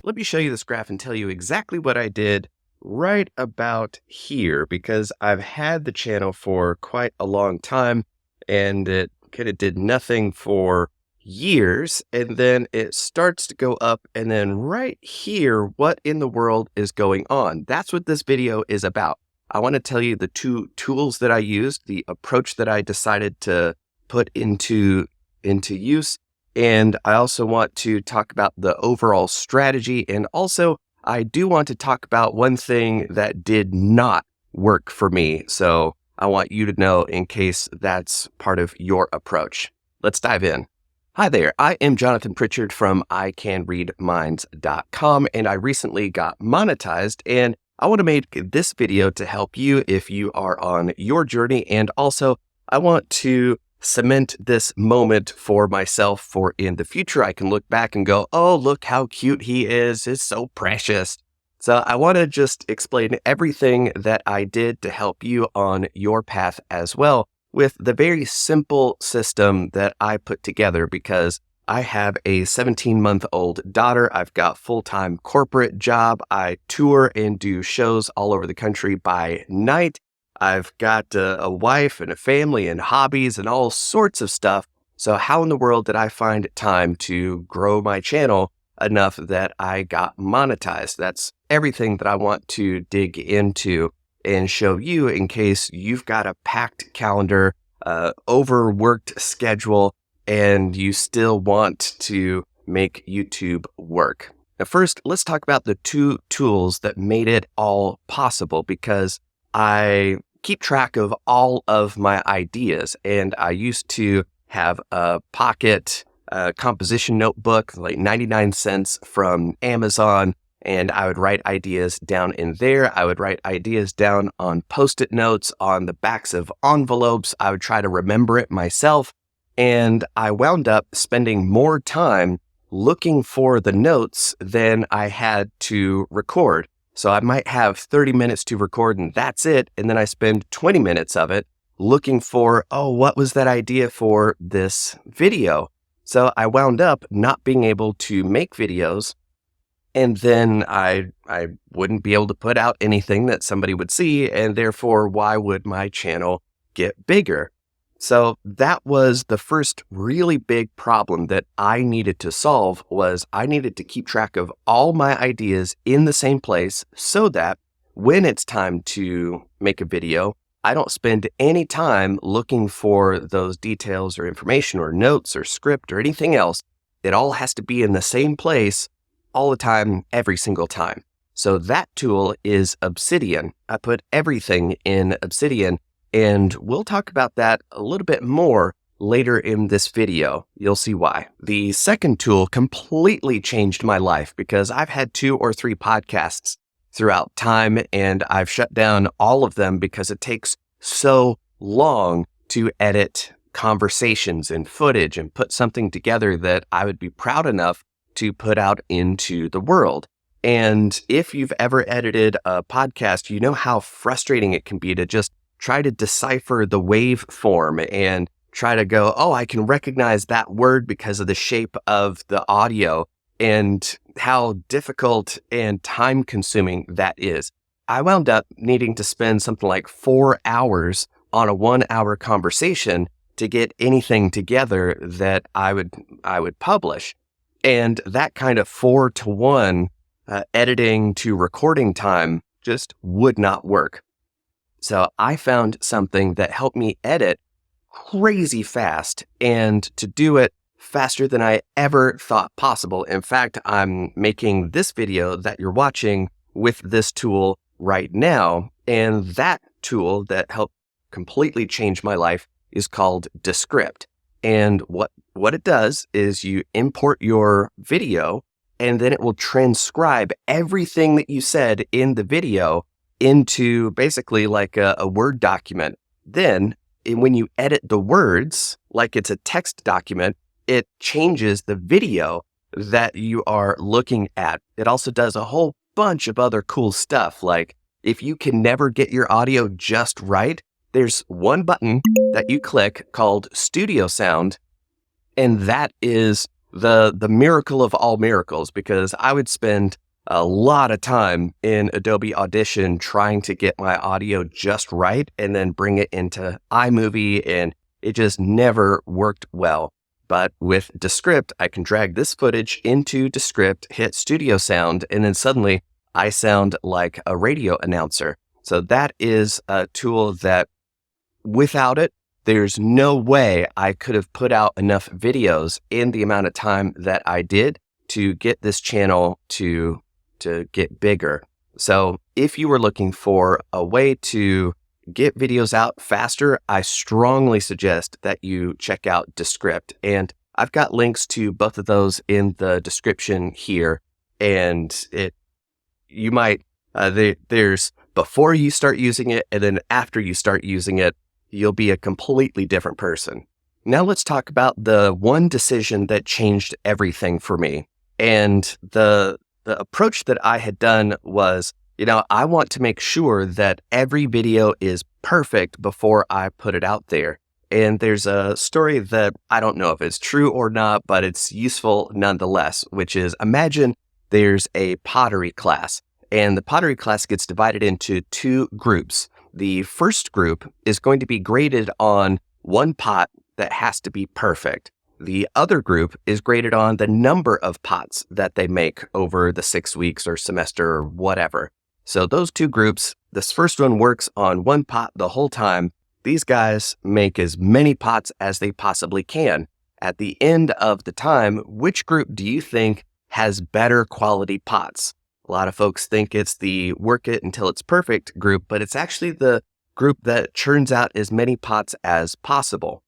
Let me show you this graph and tell you exactly what I did right about here, because I've had the channel for quite a long time and it kind of did nothing for years. And then it starts to go up. And then right here, what in the world is going on? That's what this video is about. I want to tell you the two tools that I used, the approach that I decided to put into use. And I also want to talk about the overall strategy. And also, I do want to talk about one thing that did not work for me. So I want you to know in case that's part of your approach. Let's dive in. Hi there, I am Jonathan Pritchard from iCanReadMinds.com, and I recently got monetized, and I want to make this video to help you if you are on your journey. And also, I want to cement this moment for myself for in the future. I can look back and go, oh, look how cute he is. It's so precious. So I want to just explain everything that I did to help you on your path as well with the very simple system that I put together, because I have a 17-month-old daughter. I've got a full-time corporate job. I tour and do shows all over the country by night. I've got a wife and a family and hobbies and all sorts of stuff. So how in the world did I find time to grow my channel enough that I got monetized? That's everything that I want to dig into and show you in case you've got a packed calendar, overworked schedule, and you still want to make YouTube work. Now, first, let's talk about the two tools that made it all possible, because I keep track of all of my ideas. And I used to have a pocket composition notebook, like 99 cents from Amazon. And I would write ideas down in there. I would write ideas down on Post-it notes, on the backs of envelopes. I would try to remember it myself. And I wound up spending more time looking for the notes than I had to record. So I might have 30 minutes to record and that's it. And then I spend 20 minutes of it looking for, oh, what was that idea for this video? So I wound up not being able to make videos. And then I wouldn't be able to put out anything that somebody would see. And therefore, why would my channel get bigger? So that was the first really big problem that I needed to solve. Was I needed to keep track of all my ideas in the same place so that when it's time to make a video, I don't spend any time looking for those details or information or notes or script or anything else. It all has to be in the same place all the time, every single time. So that tool is Obsidian. I put everything in Obsidian, and we'll talk about that a little bit more later in this video. You'll see why. The second tool completely changed my life, because I've had 2 or 3 podcasts throughout time, and I've shut down all of them because it takes so long to edit conversations and footage and put something together that I would be proud enough to put out into the world. And if you've ever edited a podcast, you know how frustrating it can be to just try to decipher the waveform and try to go, oh, I can recognize that word because of the shape of the audio, and how difficult and time consuming that is. I wound up needing to spend something like 4 hours on a 1-hour conversation to get anything together that I would publish. And that kind of 4-to-1 editing to recording time just would not work. So I found something that helped me edit crazy fast, and to do it faster than I ever thought possible. In fact, I'm making this video that you're watching with this tool right now. And that tool that helped completely change my life is called Descript. And what it does is you import your video, and then it will transcribe everything that you said in the video into basically like a Word document. Then when you edit the words, like it's a text document, it changes the video that you are looking at. It also does a whole bunch of other cool stuff. Like if you can never get your audio just right, there's one button that you click called Studio Sound, and that is the miracle of all miracles, because I would spend a lot of time in Adobe Audition trying to get my audio just right and then bring it into iMovie, and it just never worked well. But with Descript, I can drag this footage into Descript, hit Studio Sound, and then suddenly I sound like a radio announcer. So that is a tool that without it, there's no way I could have put out enough videos in the amount of time that I did to get this channel to get bigger. So if you were looking for a way to get videos out faster, I strongly suggest that you check out Descript. And I've got links to both of those in the description here. And you might, there's before you start using it, and then after you start using it, you'll be a completely different person. Now let's talk about the one decision that changed everything for me. And the approach that I had done was, I want to make sure that every video is perfect before I put it out there. And there's a story that I don't know if it's true or not, but it's useful nonetheless, which is, imagine there's a pottery class, and the pottery class gets divided into two groups. The first group is going to be graded on one pot that has to be perfect. The other group is graded on the number of pots that they make over the 6 weeks or semester or whatever. So those two groups, this first one works on one pot the whole time. These guys make as many pots as they possibly can. At the end of the time, which group do you think has better quality pots? A lot of folks think it's the work it until it's perfect group, but it's actually the group that churns out as many pots as possible.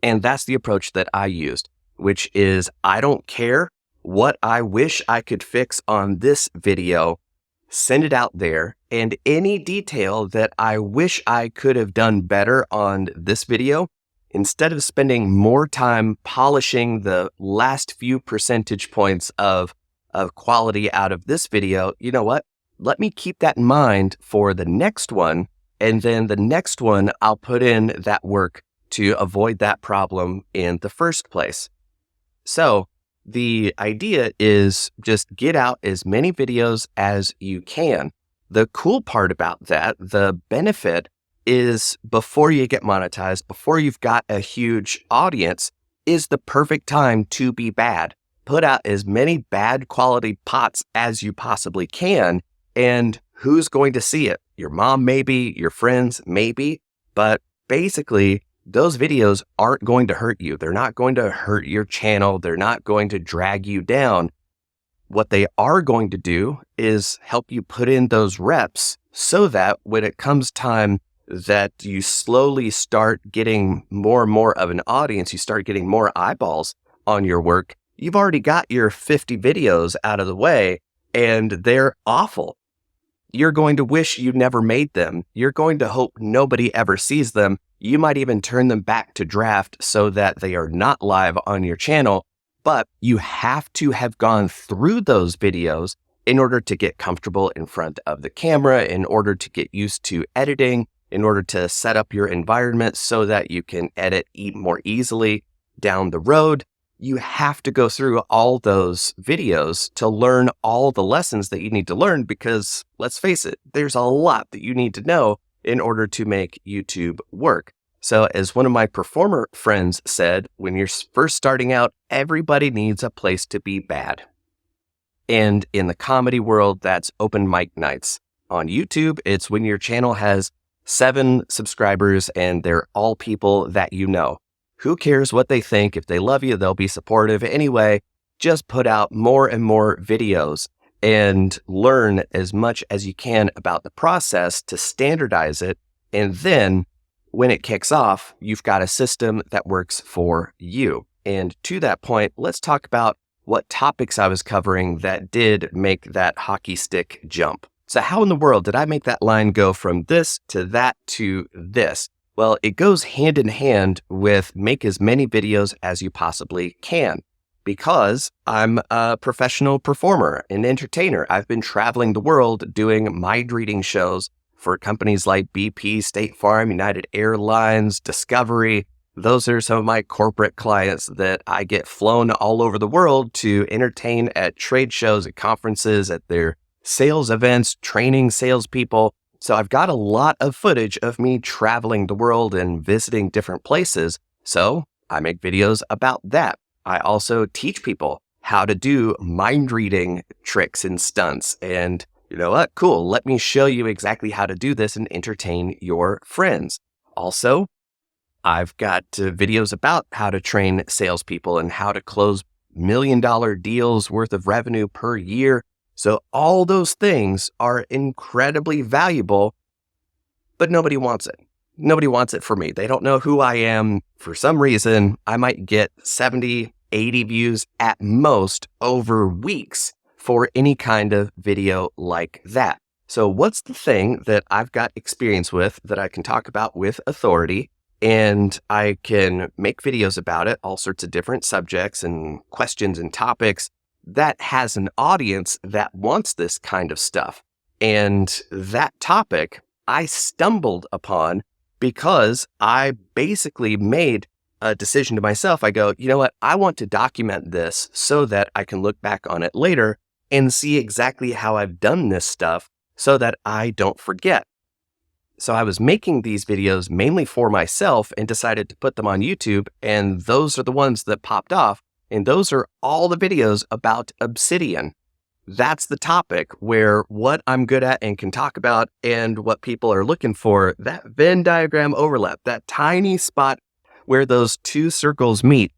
And that's the approach that I used, which is, I don't care what I wish I could fix on this video, send it out there, and any detail that I wish I could have done better on this video, instead of spending more time polishing the last few percentage points of quality out of this video, you know what? Let me keep that in mind for the next one, and then the next one, I'll put in that work to avoid that problem in the first place. So the idea is just get out as many videos as you can. The cool part about that, the benefit, is before you get monetized, before you've got a huge audience, is the perfect time to be bad. Put out as many bad quality pots as you possibly can, and who's going to see it? Your mom, maybe, your friends, maybe, but basically, those videos aren't going to hurt you. They're not going to hurt your channel. They're not going to drag you down. What they are going to do is help you put in those reps so that when it comes time that you slowly start getting more and more of an audience, you start getting more eyeballs on your work, you've already got your 50 videos out of the way and they're awful. You're going to wish you never made them. You're going to hope nobody ever sees them. You might even turn them back to draft so that they are not live on your channel, but you have to have gone through those videos in order to get comfortable in front of the camera, in order to get used to editing, in order to set up your environment so that you can edit more easily down the road. You have to go through all those videos to learn all the lessons that you need to learn, because let's face it, there's a lot that you need to know in order to make YouTube work. So as one of my performer friends said, when you're first starting out, everybody needs a place to be bad. And in the comedy world, that's open mic nights. On YouTube, it's when your channel has 7 subscribers and they're all people that you know. Who cares what they think? If they love you, they'll be supportive. Anyway, just put out more and more videos and learn as much as you can about the process to standardize it. And then when it kicks off, you've got a system that works for you. And to that point, let's talk about what topics I was covering that did make that hockey stick jump. So how in the world did I make that line go from this to that to this? Well, it goes hand in hand with make as many videos as you possibly can, because I'm a professional performer and entertainer. I've been traveling the world doing mind reading shows for companies like BP, State Farm, United Airlines, Discovery, those are some of my corporate clients that I get flown all over the world to entertain at trade shows, at conferences, at their sales events, training salespeople. So I've got a lot of footage of me traveling the world and visiting different places. So I make videos about that. I also teach people how to do mind reading tricks and stunts. And you know what? Cool. Let me show you exactly how to do this and entertain your friends. Also, I've got videos about how to train salespeople and how to close $1 million deals worth of revenue per year. So all those things are incredibly valuable, but nobody wants it. Nobody wants it for me. They don't know who I am. For some reason, I might get 70, 80 views at most over weeks for any kind of video like that. So what's the thing that I've got experience with that I can talk about with authority, and I can make videos about it, all sorts of different subjects and questions and topics that has an audience that wants this kind of stuff? And that topic I stumbled upon because I basically made a decision to myself. I go, you know what? I want to document this so that I can look back on it later and see exactly how I've done this stuff so that I don't forget. So I was making these videos mainly for myself and decided to put them on YouTube, and those are the ones that popped off. And those are all the videos about Obsidian. That's the topic where what I'm good at and can talk about and what people are looking for, that Venn diagram overlap, that tiny spot where those two circles meet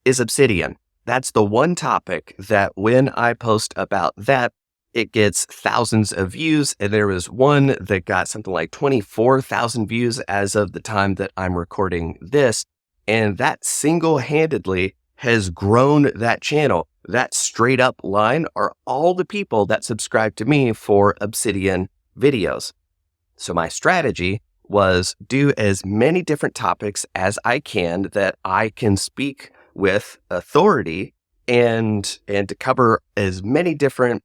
is Obsidian. That's the one topic that when I post about that, it gets thousands of views. And there was one that got something like 24,000 views as of the time that I'm recording this. And that single-handedly has grown that channel. That straight up line are all the people that subscribe to me for Obsidian videos. So my strategy was do as many different topics as I can that I can speak with authority and to cover as many different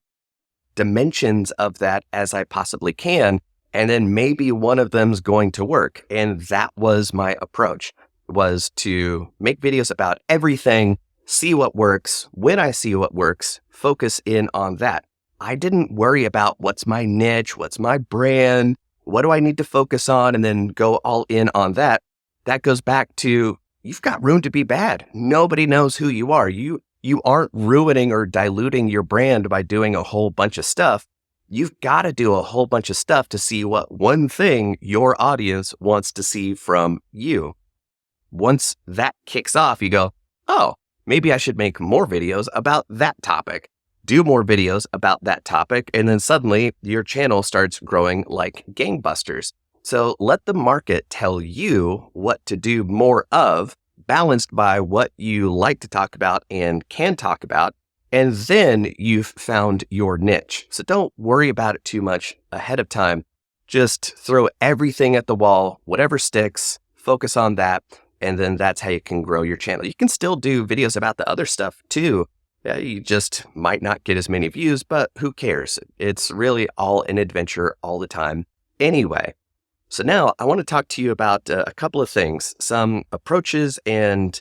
dimensions of that as I possibly can. And then maybe one of them's going to work. And that was my approach, was to make videos about everything, see what works. When I see what works, focus in on that. I didn't worry about what's my niche, what's my brand, what do I need to focus on, and then go all in on that. That goes back to, you've got room to be bad. Nobody knows who you are. You aren't ruining or diluting your brand by doing a whole bunch of stuff. You've got to do a whole bunch of stuff to see what one thing your audience wants to see from you. Once that kicks off, you go, oh, maybe I should make more videos about that topic. Do more videos about that topic, and then suddenly your channel starts growing like gangbusters. So let the market tell you what to do more of, balanced by what you like to talk about and can talk about, and then you've found your niche. So don't worry about it too much ahead of time. Just throw everything at the wall, whatever sticks, focus on that, and then that's how you can grow your channel. You can still do videos about the other stuff too. Yeah, you just might not get as many views, but who cares? It's really all an adventure all the time anyway. So now I want to talk to you about a couple of things, some approaches and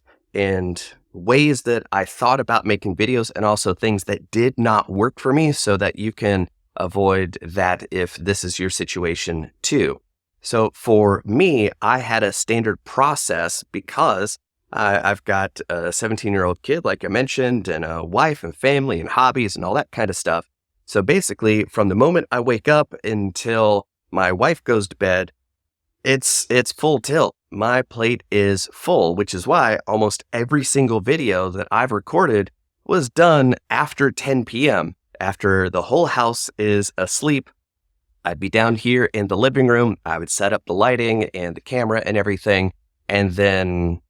ways that I thought about making videos, and also things that did not work for me so that you can avoid that if this is your situation too. So for me, I had a standard process because I've got a 17-year-old kid, like I mentioned, and a wife and family and hobbies and all that kind of stuff. So basically, from the moment I wake up until my wife goes to bed, it's full tilt. My plate is full, which is why almost every single video that I've recorded was done after 10 p.m. After the whole house is asleep. I'd be down here in the living room. I would set up the lighting and the camera and everything, and then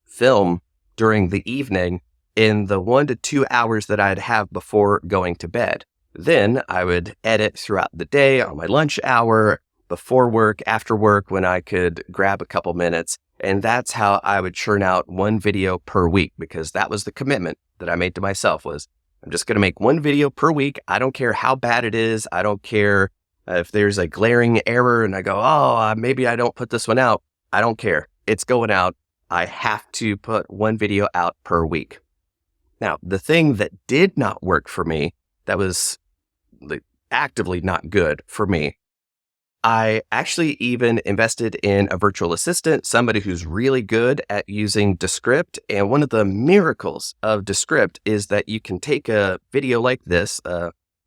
film during the evening in the 1 to 2 hours that I'd have before going to bed. Then I would edit throughout the day on my lunch hour, before work, after work, when I could grab a couple minutes. And that's how I would churn out one video per week, because that was the commitment that I made to myself, was I'm just going to make one video per week. I don't care how bad it is. I don't care if there's a glaring error and I go, maybe I don't put this one out. I don't care. It's going out. I have to put one video out per week. Now, the thing that did not work for me, that was like actively not good for me, I actually even invested in a virtual assistant, somebody who's really good at using Descript. And one of the miracles of Descript is that you can take a video like this,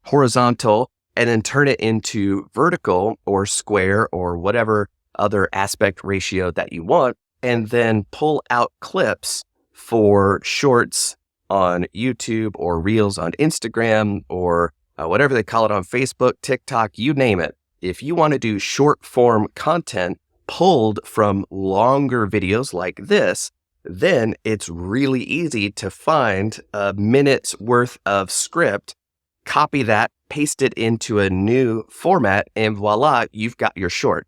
horizontal, and then turn it into vertical or square or whatever other aspect ratio that you want, and then pull out clips for shorts on YouTube or reels on Instagram or whatever they call it on Facebook, TikTok, you name it. If you want to do short form content pulled from longer videos like this, then it's really easy to find a minute's worth of script, copy that, paste it into a new format, and voila, you've got your short.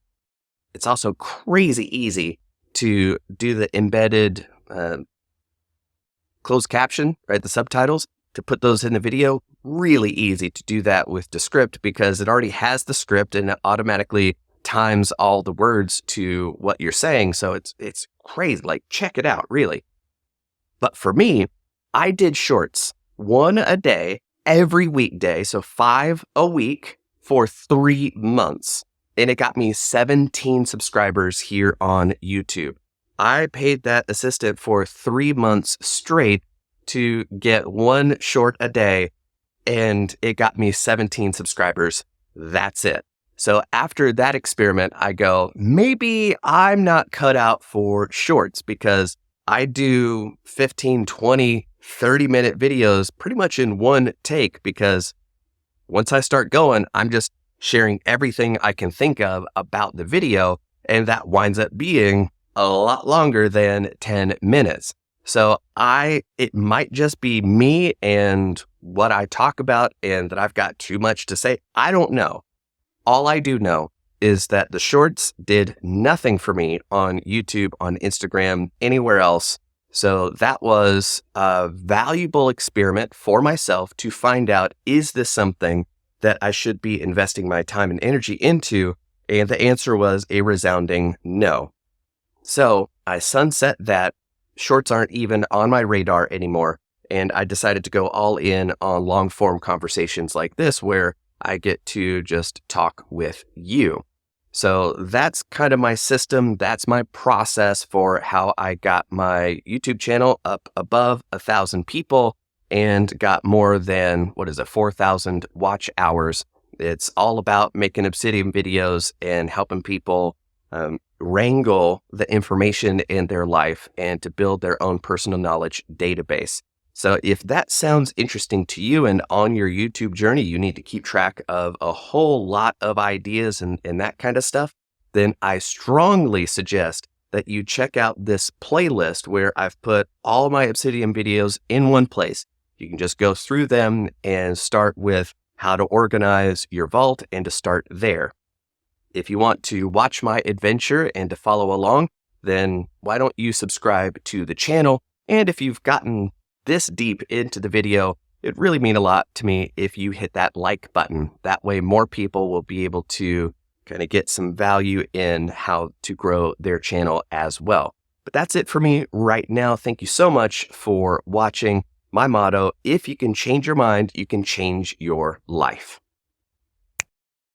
It's also crazy easy to do the embedded closed caption, right? The subtitles, to put those in the video. Really easy to do that with Descript because it already has the script and it automatically times all the words to what you're saying. So it's crazy. Like, check it out, really. But for me, I did shorts, one a day, every weekday. So 5 a week for 3 months. And it got me 17 subscribers here on YouTube. I paid that assistant for 3 months straight to get one short a day, and it got me 17 subscribers. That's it. So after that experiment, I go, maybe I'm not cut out for shorts because I do 15, 20, 30-minute videos pretty much in one take, because once I start going, I'm just sharing everything I can think of about the video, and that winds up being a lot longer than 10 minutes. So it might just be me and what I talk about and that I've got too much to say. I don't know. All I do know is that the shorts did nothing for me on YouTube, on Instagram, anywhere else. So that was a valuable experiment for myself to find out, is this something that I should be investing my time and energy into? And the answer was a resounding no. So I sunset that. Shorts aren't even on my radar anymore. And I decided to go all in on long form conversations like this, where I get to just talk with you. So that's kind of my system. That's my process for how I got my YouTube channel up above 1,000 people and got more than, 4,000 watch hours. It's all about making Obsidian videos and helping people wrangle the information in their life and to build their own personal knowledge database. So if that sounds interesting to you and on your YouTube journey, you need to keep track of a whole lot of ideas and that kind of stuff, then I strongly suggest that you check out this playlist where I've put all my Obsidian videos in one place. You can just go through them and start with how to organize your vault and to start there. If you want to watch my adventure and to follow along, then why don't you subscribe to the channel? And if you've gotten this deep into the video, it'd really mean a lot to me if you hit that like button. That way more people will be able to kind of get some value in how to grow their channel as well. But that's it for me right now. Thank you so much for watching. My motto, if you can change your mind, you can change your life.